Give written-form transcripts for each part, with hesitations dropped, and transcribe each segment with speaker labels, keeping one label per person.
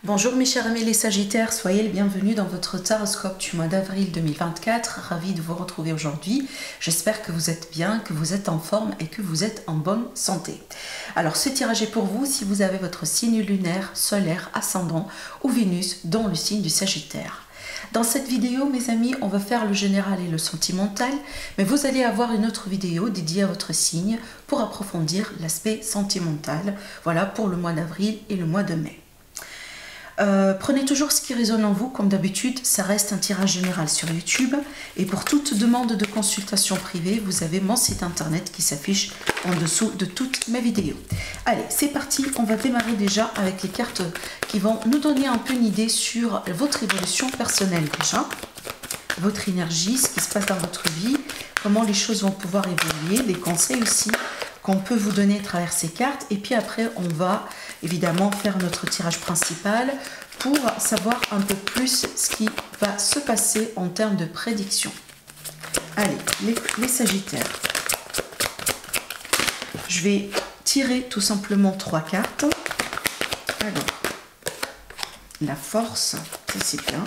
Speaker 1: Bonjour mes chers amis les Sagittaires, soyez les bienvenus dans votre taroscope du mois d'avril 2024. Ravi de vous retrouver aujourd'hui. J'espère que vous êtes bien, que vous êtes en forme et que vous êtes en bonne santé. Alors ce tirage est pour vous si vous avez votre signe lunaire, solaire, ascendant ou Vénus dans le signe du Sagittaire. Dans cette vidéo, mes amis, on va faire le général et le sentimental, mais vous allez avoir une autre vidéo dédiée à votre signe pour approfondir l'aspect sentimental, voilà, pour le mois d'avril et le mois de mai. Prenez toujours ce qui résonne en vous, comme d'habitude, ça reste un tirage général sur YouTube. Et pour toute demande de consultation privée, vous avez mon site internet qui s'affiche en dessous de toutes mes vidéos. Allez, c'est parti, on va démarrer déjà avec les cartes qui vont nous donner un peu une idée sur votre évolution personnelle déjà. Votre énergie, ce qui se passe dans votre vie, comment les choses vont pouvoir évoluer, les conseils aussi qu'on peut vous donner à travers ces cartes. Et puis après, on va évidemment faire notre tirage principal pour savoir un peu plus ce qui va se passer en termes de prédiction. Allez, les Sagittaires. Je vais tirer tout simplement 3 cartes. Alors, la force, ça c'est bien.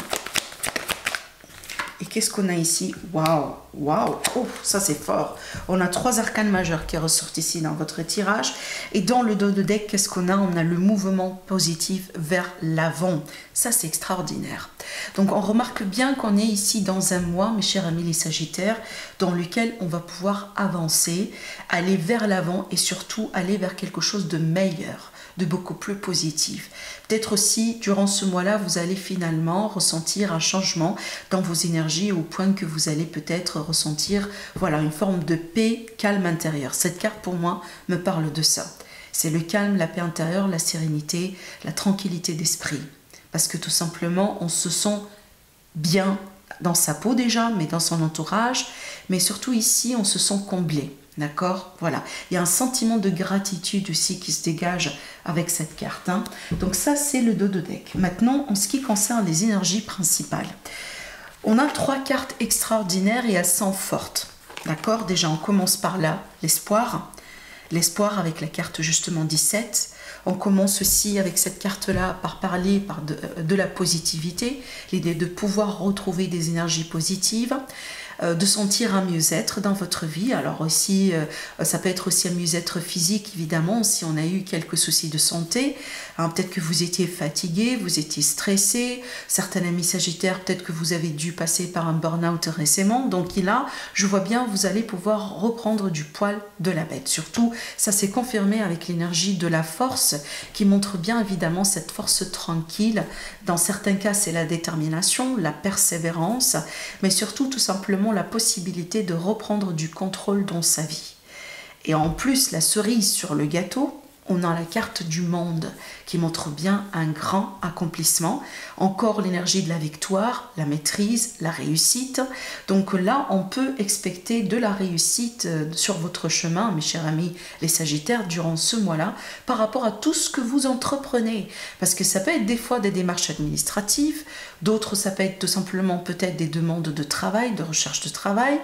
Speaker 1: Et qu'est-ce qu'on a ici? Waouh, waouh, oh, ça c'est fort. On a 3 arcanes majeurs qui ressortent ici dans votre tirage. Et dans le dos de deck, qu'est-ce qu'on a? On a le mouvement positif vers l'avant. Ça c'est extraordinaire. Donc on remarque bien qu'on est ici dans un mois, mes chers amis les Sagittaires, dans lequel on va pouvoir avancer, aller vers l'avant et surtout aller vers quelque chose de meilleur, de beaucoup plus positif. Peut-être aussi, durant ce mois-là, vous allez finalement ressentir un changement dans vos énergies au point que vous allez peut-être ressentir, voilà, une forme de paix, calme intérieur. Cette carte, pour moi, me parle de ça. C'est le calme, la paix intérieure, la sérénité, la tranquillité d'esprit. Parce que tout simplement, on se sent bien dans sa peau déjà, mais dans son entourage. Mais surtout ici, on se sent comblé. D'accord? Voilà. Il y a un sentiment de gratitude aussi qui se dégage avec cette carte. Hein. Donc ça, c'est le dos de deck. Maintenant, en ce qui concerne les énergies principales, on a 3 cartes extraordinaires et elles sont fortes. D'accord? Déjà, on commence par là, l'espoir. L'espoir avec la carte justement 17. On commence aussi avec cette carte-là par parler de la positivité, l'idée de pouvoir retrouver des énergies positives, de sentir un mieux-être dans votre vie. Alors aussi, ça peut être aussi un mieux-être physique, évidemment, si on a eu quelques soucis de santé. Hein, peut-être que vous étiez fatigué, vous étiez stressé. Certains amis Sagittaires, peut-être que vous avez dû passer par un burn-out récemment. Donc là, je vois bien, vous allez pouvoir reprendre du poil de la bête. Surtout, ça s'est confirmé avec l'énergie de la force, qui montre bien évidemment cette force tranquille. Dans certains cas, c'est la détermination, la persévérance, mais surtout tout simplement la possibilité de reprendre du contrôle dans sa vie. Et en plus, la cerise sur le gâteau, on a la carte du monde qui montre bien un grand accomplissement. Encore l'énergie de la victoire, la maîtrise, la réussite. Donc là, on peut expecter de la réussite sur votre chemin, mes chers amis les Sagittaires, durant ce mois-là, par rapport à tout ce que vous entreprenez. Parce que ça peut être des fois des démarches administratives, d'autres ça peut être tout simplement peut-être des demandes de travail, de recherche de travail.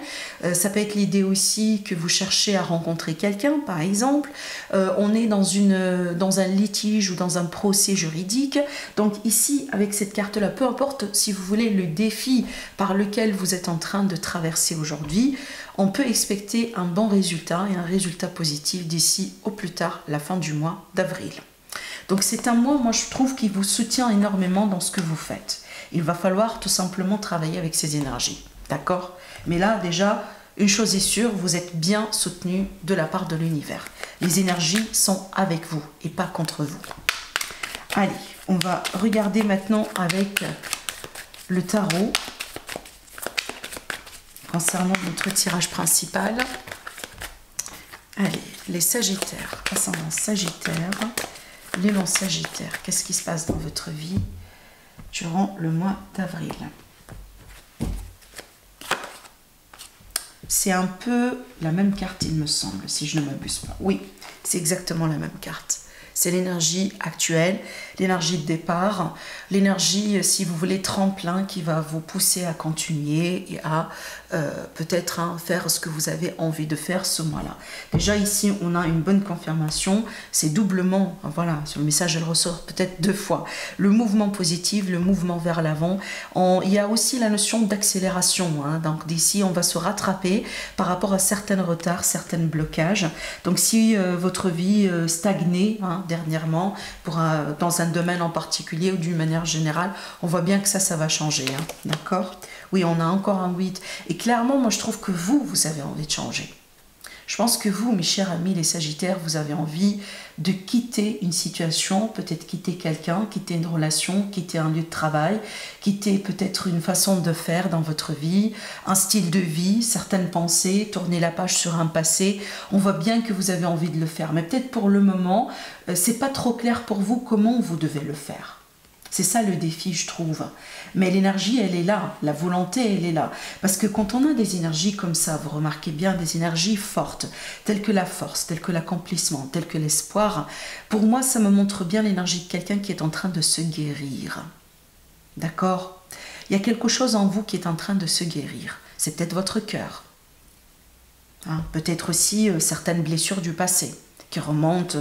Speaker 1: Ça peut être l'idée aussi que vous cherchez à rencontrer quelqu'un, par exemple. On est dans un litige ou dans un procès juridique. Donc ici, avec cette carte-là, peu importe si vous voulez le défi par lequel vous êtes en train de traverser aujourd'hui, on peut expecter un bon résultat et un résultat positif d'ici au plus tard la fin du mois d'avril. Donc c'est un mois, moi je trouve, qui vous soutient énormément dans ce que vous faites. Il va falloir tout simplement travailler avec ces énergies. D'accord? Mais là, déjà, une chose est sûre, vous êtes bien soutenu de la part de l'univers. Les énergies sont avec vous et pas contre vous. Allez, on va regarder maintenant avec le tarot concernant notre tirage principal. Allez, les Sagittaires, ascendant Sagittaire, l'élan Sagittaire, qu'est-ce qui se passe dans votre vie durant le mois d'avril? C'est un peu la même carte, il me semble, si je ne m'abuse pas. Oui, c'est exactement la même carte. C'est l'énergie actuelle, l'énergie de départ, l'énergie, si vous voulez, tremplin qui va vous pousser à continuer et à peut-être faire ce que vous avez envie de faire ce mois-là. Déjà ici, on a une bonne confirmation, c'est doublement, voilà, sur le message, elle ressort peut-être 2 fois. Le mouvement positif, le mouvement vers l'avant. Il y a aussi la notion d'accélération, donc d'ici, on va se rattraper par rapport à certains retards, certains blocages. Donc si votre vie stagnait dernièrement, dans un domaine en particulier ou d'une manière générale, on voit bien que ça va changer, d'accord? Oui, on a encore un 8. Et clairement, moi, je trouve que vous avez envie de changer. Je pense que vous, mes chers amis, les Sagittaires, vous avez envie de quitter une situation, peut-être quitter quelqu'un, quitter une relation, quitter un lieu de travail, quitter peut-être une façon de faire dans votre vie, un style de vie, certaines pensées, tourner la page sur un passé. On voit bien que vous avez envie de le faire. Mais peut-être pour le moment, c'est pas trop clair pour vous comment vous devez le faire. C'est ça le défi, je trouve. Mais l'énergie, elle est là. La volonté, elle est là. Parce que quand on a des énergies comme ça, vous remarquez bien, des énergies fortes, telles que la force, telles que l'accomplissement, telles que l'espoir, pour moi, ça me montre bien l'énergie de quelqu'un qui est en train de se guérir. D'accord? Il y a quelque chose en vous qui est en train de se guérir. C'est peut-être votre cœur. Peut-être aussi certaines blessures du passé, qui remonte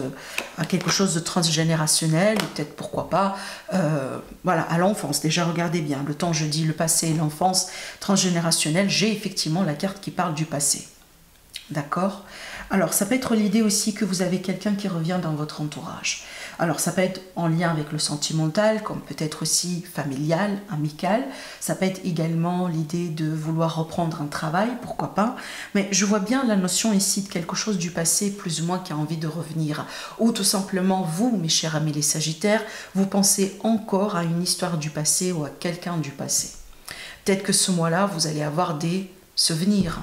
Speaker 1: à quelque chose de transgénérationnel, peut-être pourquoi pas, voilà, à l'enfance. Déjà, regardez bien, le temps, je dis le passé et l'enfance transgénérationnelle, j'ai effectivement la carte qui parle du passé. D'accord? Alors, ça peut être l'idée aussi que vous avez quelqu'un qui revient dans votre entourage. Alors, ça peut être en lien avec le sentimental, comme peut-être aussi familial, amical. Ça peut être également l'idée de vouloir reprendre un travail, pourquoi pas. Mais je vois bien la notion ici de quelque chose du passé, plus ou moins, qui a envie de revenir. Ou tout simplement, vous, mes chers amis les Sagittaires, vous pensez encore à une histoire du passé ou à quelqu'un du passé. Peut-être que ce mois-là, vous allez avoir des souvenirs.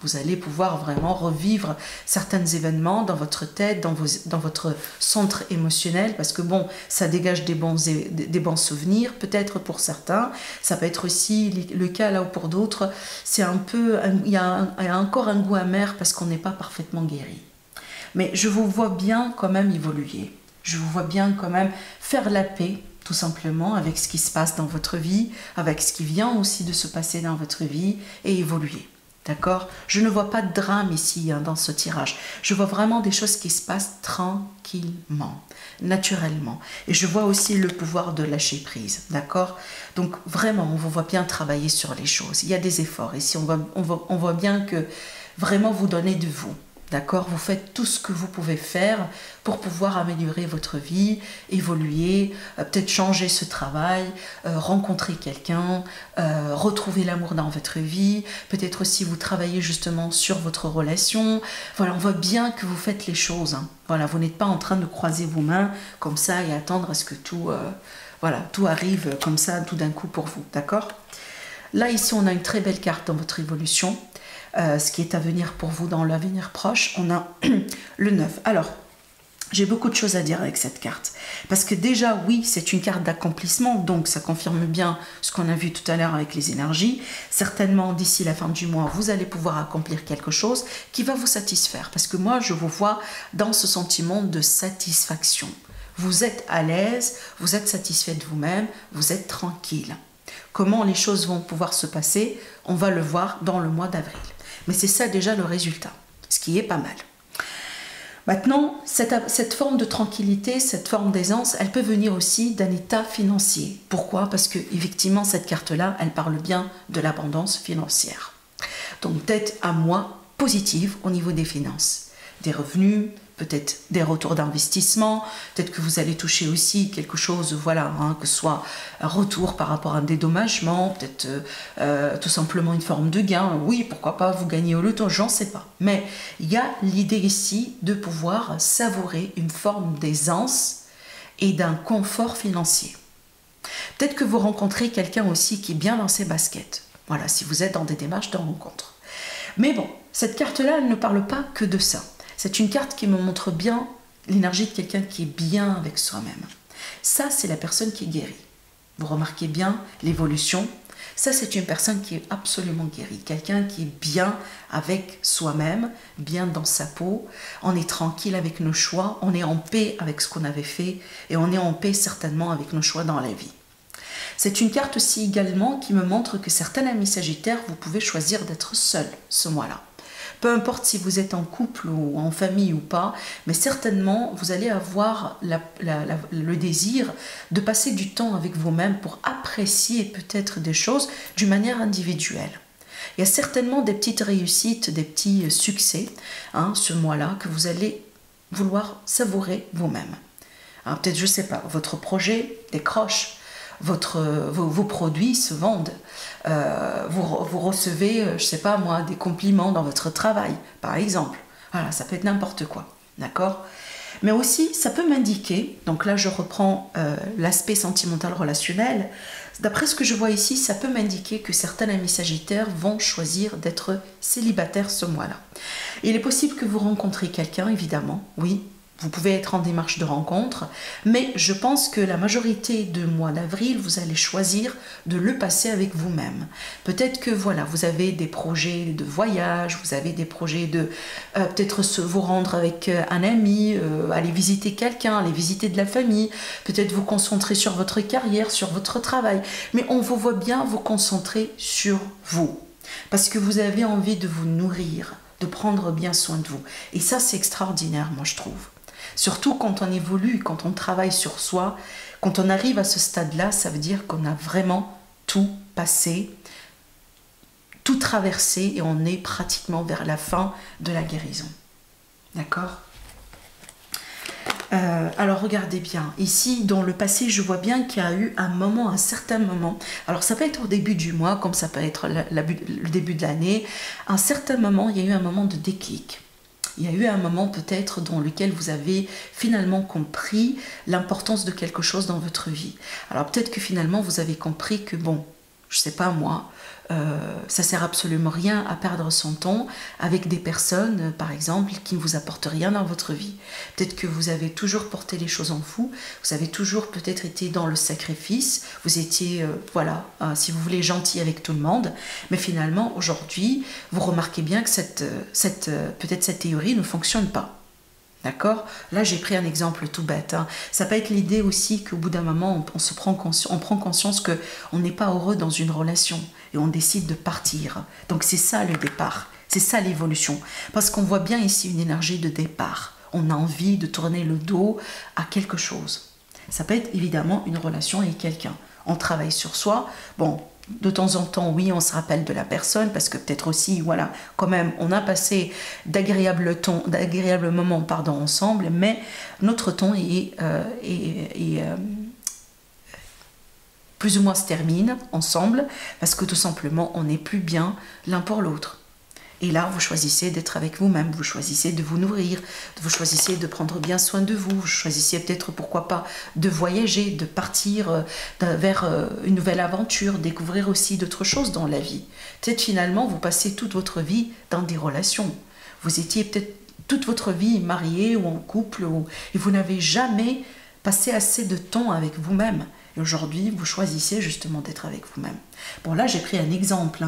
Speaker 1: Vous allez pouvoir vraiment revivre certains événements dans votre tête, dans votre centre émotionnel, parce que bon, ça dégage des bons souvenirs, peut-être pour certains. Ça peut être aussi le cas là où pour d'autres, c'est un peu, il y a encore un goût amer parce qu'on n'est pas parfaitement guéri. Mais je vous vois bien quand même évoluer. Je vous vois bien quand même faire la paix, tout simplement, avec ce qui se passe dans votre vie, avec ce qui vient aussi de se passer dans votre vie, et évoluer. D'accord? Je ne vois pas de drame ici dans ce tirage. Je vois vraiment des choses qui se passent tranquillement, naturellement. Et je vois aussi le pouvoir de lâcher prise. D'accord? Donc vraiment, on vous voit bien travailler sur les choses. Il y a des efforts. Ici, on voit bien que vraiment vous donnez de vous. D'accord? Vous faites tout ce que vous pouvez faire pour pouvoir améliorer votre vie, évoluer, peut-être changer ce travail, rencontrer quelqu'un, retrouver l'amour dans votre vie, peut-être aussi vous travaillez justement sur votre relation. Voilà, on voit bien que vous faites les choses. Voilà, vous n'êtes pas en train de croiser vos mains comme ça et attendre à ce que tout arrive comme ça tout d'un coup pour vous. D'accord? Là, ici, on a une très belle carte dans votre évolution. Ce qui est à venir pour vous dans l'avenir proche, on a le 9. Alors, j'ai beaucoup de choses à dire avec cette carte. Parce que déjà, oui, c'est une carte d'accomplissement, donc ça confirme bien ce qu'on a vu tout à l'heure avec les énergies. Certainement, d'ici la fin du mois, vous allez pouvoir accomplir quelque chose qui va vous satisfaire. Parce que moi, je vous vois dans ce sentiment de satisfaction. Vous êtes à l'aise, vous êtes satisfait de vous-même, vous êtes tranquille. Comment les choses vont pouvoir se passer, on va le voir dans le mois d'avril. Mais c'est ça déjà le résultat, ce qui est pas mal. Maintenant, cette forme de tranquillité, cette forme d'aisance, elle peut venir aussi d'un état financier. Pourquoi? Parce que effectivement, cette carte-là, elle parle bien de l'abondance financière. Donc peut-être un mois positif au niveau des finances, des revenus, peut-être des retours d'investissement, peut-être que vous allez toucher aussi quelque chose, voilà, que ce soit un retour par rapport à un dédommagement, peut-être tout simplement une forme de gain. Oui, pourquoi pas, vous gagnez au loto, j'en sais pas. Mais il y a l'idée ici de pouvoir savourer une forme d'aisance et d'un confort financier. Peut-être que vous rencontrez quelqu'un aussi qui est bien dans ses baskets. Voilà, si vous êtes dans des démarches de rencontre. Mais bon, cette carte-là, elle ne parle pas que de ça. C'est une carte qui me montre bien l'énergie de quelqu'un qui est bien avec soi-même. Ça, c'est la personne qui est guérie. Vous remarquez bien l'évolution. Ça, c'est une personne qui est absolument guérie, quelqu'un qui est bien avec soi-même, bien dans sa peau, on est tranquille avec nos choix, on est en paix avec ce qu'on avait fait et on est en paix certainement avec nos choix dans la vie. C'est une carte aussi également qui me montre que certains amis sagittaires, vous pouvez choisir d'être seul ce mois-là. Peu importe si vous êtes en couple ou en famille ou pas, mais certainement vous allez avoir le désir de passer du temps avec vous-même pour apprécier peut-être des choses d'une manière individuelle. Il y a certainement des petites réussites, des petits succès ce mois-là que vous allez vouloir savourer vous-même. Peut-être, je ne sais pas, votre projet décroche, vos produits se vendent, vous recevez, je ne sais pas moi, des compliments dans votre travail, par exemple. Voilà, ça peut être n'importe quoi, d'accord? Mais aussi, ça peut m'indiquer, donc là je reprends l'aspect sentimental relationnel, d'après ce que je vois ici, ça peut m'indiquer que certains amis sagittaires vont choisir d'être célibataires ce mois-là. Il est possible que vous rencontrez quelqu'un, évidemment, oui. Vous pouvez être en démarche de rencontre, mais je pense que la majorité du mois d'avril, vous allez choisir de le passer avec vous-même. Peut-être que voilà, vous avez des projets de voyage, vous avez des projets de peut-être vous rendre avec un ami, aller visiter quelqu'un, aller visiter de la famille, peut-être vous concentrer sur votre carrière, sur votre travail. Mais on vous voit bien vous concentrer sur vous, parce que vous avez envie de vous nourrir, de prendre bien soin de vous. Et ça, c'est extraordinaire, moi, je trouve. Surtout quand on évolue, quand on travaille sur soi, quand on arrive à ce stade-là, ça veut dire qu'on a vraiment tout passé, tout traversé et on est pratiquement vers la fin de la guérison. D'accord ? Alors regardez bien, ici dans le passé je vois bien qu'il y a eu un certain moment, alors ça peut être au début du mois comme ça peut être le début de l'année, à un certain moment il y a eu un moment de déclic. Il y a eu un moment peut-être dans lequel vous avez finalement compris l'importance de quelque chose dans votre vie. Alors peut-être que finalement vous avez compris que bon, je sais pas moi, ça sert absolument rien à perdre son temps avec des personnes, par exemple, qui ne vous apportent rien dans votre vie. Peut-être que vous avez toujours porté les choses en vous, vous avez toujours peut-être été dans le sacrifice, vous étiez, voilà, si vous voulez, gentil avec tout le monde, mais finalement, aujourd'hui, vous remarquez bien que peut-être cette théorie ne fonctionne pas. D'accord? Là, j'ai pris un exemple tout bête. Ça peut être l'idée aussi qu'au bout d'un moment, on prend conscience qu'on n'est pas heureux dans une relation et on décide de partir. Donc, c'est ça le départ. C'est ça l'évolution. Parce qu'on voit bien ici une énergie de départ. On a envie de tourner le dos à quelque chose. Ça peut être évidemment une relation avec quelqu'un. On travaille sur soi. Bon, de temps en temps, oui, on se rappelle de la personne parce que peut-être aussi, voilà, quand même, on a passé d'agréables moments, ensemble, mais notre temps plus ou moins se termine ensemble parce que tout simplement, on n'est plus bien l'un pour l'autre. Et là, vous choisissez d'être avec vous-même, vous choisissez de vous nourrir, vous choisissez de prendre bien soin de vous, vous choisissez peut-être, pourquoi pas, de voyager, de partir vers une nouvelle aventure, découvrir aussi d'autres choses dans la vie. Peut-être finalement, vous passez toute votre vie dans des relations. Vous étiez peut-être toute votre vie marié ou en couple et vous n'avez jamais passé assez de temps avec vous-même. Et aujourd'hui, vous choisissez justement d'être avec vous-même. Bon, là, j'ai pris un exemple.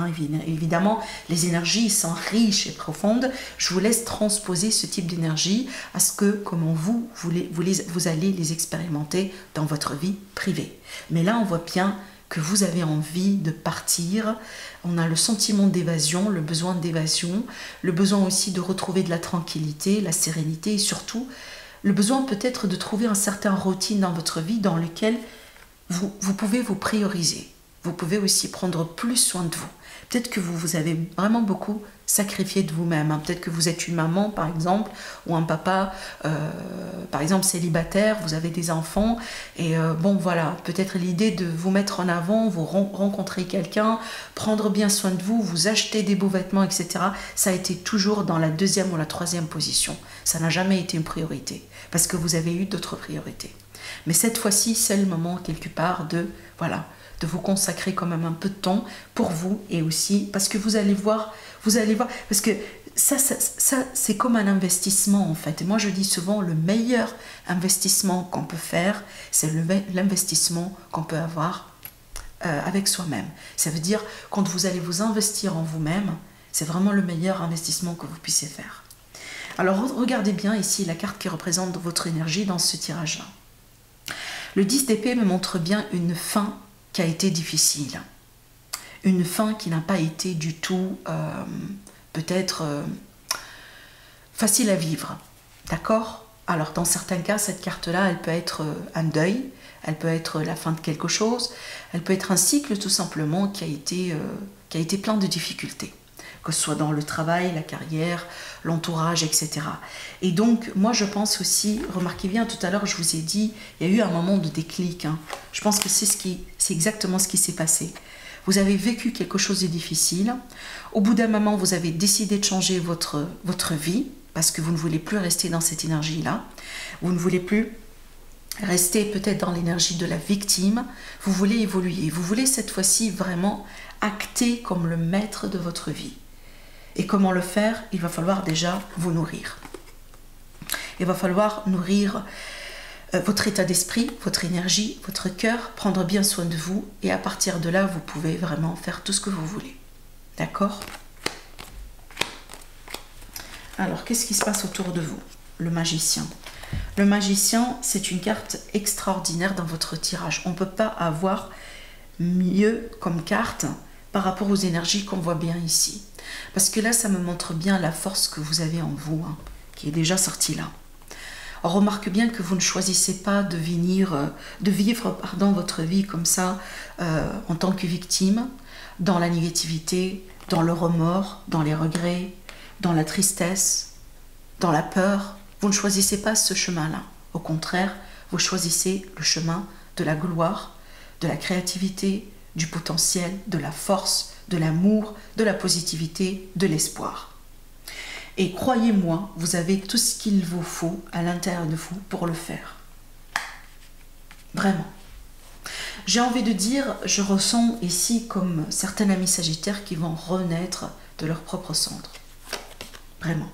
Speaker 1: Évidemment, les énergies sont riches et profondes. Je vous laisse transposer ce type d'énergie à ce que, comment vous allez les expérimenter dans votre vie privée. Mais là, on voit bien que vous avez envie de partir. On a le sentiment d'évasion, le besoin d'évasion, le besoin aussi de retrouver de la tranquillité, la sérénité et surtout, le besoin peut-être de trouver un certain routine dans votre vie dans lequel vous pouvez vous prioriser. Vous pouvez aussi prendre plus soin de vous. Peut-être que vous avez vraiment beaucoup sacrifié de vous-même. Peut-être que vous êtes une maman, par exemple, ou un papa, par exemple, célibataire, vous avez des enfants. Et bon, voilà, peut-être l'idée de vous mettre en avant, vous rencontrer quelqu'un, prendre bien soin de vous, vous acheter des beaux vêtements, etc. Ça a été toujours dans la deuxième ou la troisième position. Ça n'a jamais été une priorité, parce que vous avez eu d'autres priorités. Mais cette fois-ci, c'est le moment, quelque part, de vous consacrer quand même un peu de temps pour vous et aussi parce que vous allez voir, parce que ça c'est comme un investissement en fait. Et moi, je dis souvent, le meilleur investissement qu'on peut faire, c'est l'investissement qu'on peut avoir avec soi-même. Ça veut dire, quand vous allez vous investir en vous-même, c'est vraiment le meilleur investissement que vous puissiez faire. Alors, regardez bien ici la carte qui représente votre énergie dans ce tirage-là. Le 10 d'épée me montre bien une fin qui a été difficile. Une fin qui n'a pas été du tout, peut-être, facile à vivre. D'accord? Alors, dans certains cas, cette carte-là, elle peut être un deuil, elle peut être la fin de quelque chose, elle peut être un cycle tout simplement qui a été plein de difficultés, que ce soit dans le travail, la carrière, l'entourage, etc. Et donc, moi, je pense aussi, remarquez bien, tout à l'heure, je vous ai dit, il y a eu un moment de déclic. Hein. Je pense que c'est exactement ce qui s'est passé. Vous avez vécu quelque chose de difficile. Au bout d'un moment, vous avez décidé de changer votre vie, parce que vous ne voulez plus rester dans cette énergie-là. Vous ne voulez plus rester peut-être dans l'énergie de la victime. Vous voulez évoluer. Vous voulez cette fois-ci vraiment acter comme le maître de votre vie. Et comment le faire? Il va falloir déjà vous nourrir. Il va falloir nourrir votre état d'esprit, votre énergie, votre cœur, prendre bien soin de vous. Et à partir de là, vous pouvez vraiment faire tout ce que vous voulez. D'accord? Alors, qu'est-ce qui se passe autour de vous? Le magicien. Le magicien, c'est une carte extraordinaire dans votre tirage. On ne peut pas avoir mieux comme carte par rapport aux énergies qu'on voit bien ici. Parce que là, ça me montre bien la force que vous avez en vous, hein, qui est déjà sortie là. On remarque bien que vous ne choisissez pas de vivre votre vie comme ça, en tant que victime, dans la négativité, dans le remords, dans les regrets, dans la tristesse, dans la peur. Vous ne choisissez pas ce chemin-là. Au contraire, vous choisissez le chemin de la gloire, de la créativité, du potentiel, de la force, de l'amour, de la positivité, de l'espoir. Et croyez-moi, vous avez tout ce qu'il vous faut à l'intérieur de vous pour le faire. Vraiment. J'ai envie de dire, je ressens ici comme certains amis sagittaires qui vont renaître de leur propre cendre. Vraiment.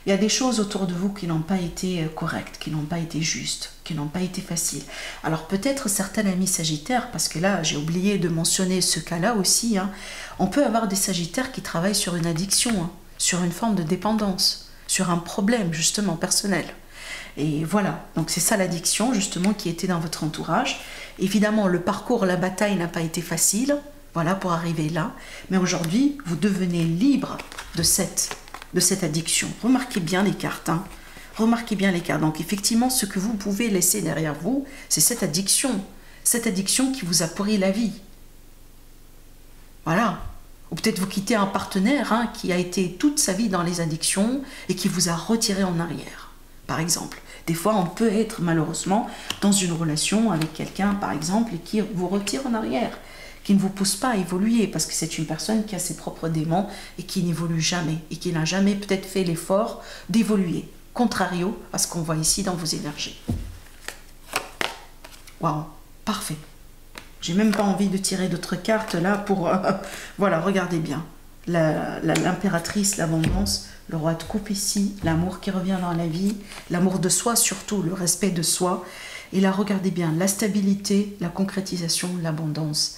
Speaker 1: Il y a des choses autour de vous qui n'ont pas été correctes, qui n'ont pas été justes, qui n'ont pas été faciles. Alors peut-être certains amis sagittaires, parce que là j'ai oublié de mentionner ce cas-là aussi, hein, on peut avoir des sagittaires qui travaillent sur une addiction, hein, sur une forme de dépendance, sur un problème justement personnel. Et voilà, donc c'est ça l'addiction justement qui était dans votre entourage. Évidemment le parcours, la bataille n'a pas été facile, voilà, pour arriver là. Mais aujourd'hui, vous devenez libre de cette addiction. Remarquez bien les cartes. Hein. Remarquez bien les cartes. Donc effectivement, ce que vous pouvez laisser derrière vous, c'est cette addiction. Cette addiction qui vous a pourri la vie. Voilà. Ou peut-être vous quittez un partenaire, hein, qui a été toute sa vie dans les addictions et qui vous a retiré en arrière, par exemple. Des fois, on peut être malheureusement dans une relation avec quelqu'un, par exemple, et qui vous retire en arrière, qui ne vous pousse pas à évoluer, parce que c'est une personne qui a ses propres démons et qui n'évolue jamais, et qui n'a jamais peut-être fait l'effort d'évoluer, contrario à ce qu'on voit ici dans vos énergies. Waouh, parfait. J'ai même pas envie de tirer d'autres cartes là pour... voilà, regardez bien. L'impératrice, l'abondance, le roi de coupe ici, l'amour qui revient dans la vie, l'amour de soi surtout, le respect de soi. Et là, regardez bien, la stabilité, la concrétisation, l'abondance.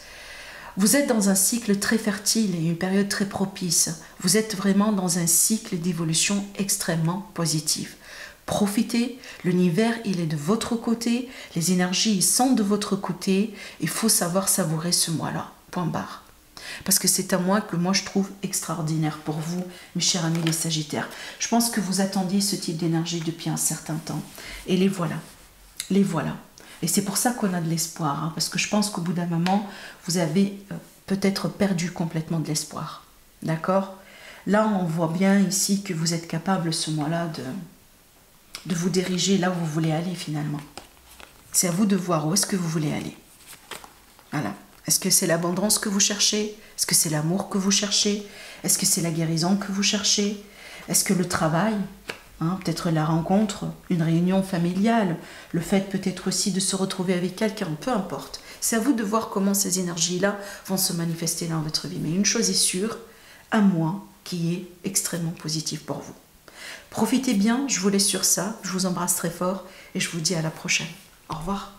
Speaker 1: Vous êtes dans un cycle très fertile et une période très propice. Vous êtes vraiment dans un cycle d'évolution extrêmement positif. Profitez, l'univers il est de votre côté, les énergies sont de votre côté, il faut savoir savourer ce mois-là, point barre. Parce que c'est un mois que moi je trouve extraordinaire pour vous, mes chers amis les Sagittaires. Je pense que vous attendiez ce type d'énergie depuis un certain temps. Et les voilà, les voilà. Et c'est pour ça qu'on a de l'espoir, hein, parce que je pense qu'au bout d'un moment, vous avez peut-être perdu complètement de l'espoir. D'accord? Là, on voit bien ici que vous êtes capable ce mois-là de vous diriger là où vous voulez aller finalement. C'est à vous de voir où est-ce que vous voulez aller. Voilà. Est-ce que c'est l'abondance que vous cherchez? Est-ce que c'est l'amour que vous cherchez? Est-ce que c'est la guérison que vous cherchez? Est-ce que le travail, hein, peut-être la rencontre, une réunion familiale, le fait peut-être aussi de se retrouver avec quelqu'un, peu importe. C'est à vous de voir comment ces énergies-là vont se manifester dans votre vie. Mais une chose est sûre, un mois qui est extrêmement positif pour vous. Profitez bien, je vous laisse sur ça, je vous embrasse très fort et je vous dis à la prochaine. Au revoir.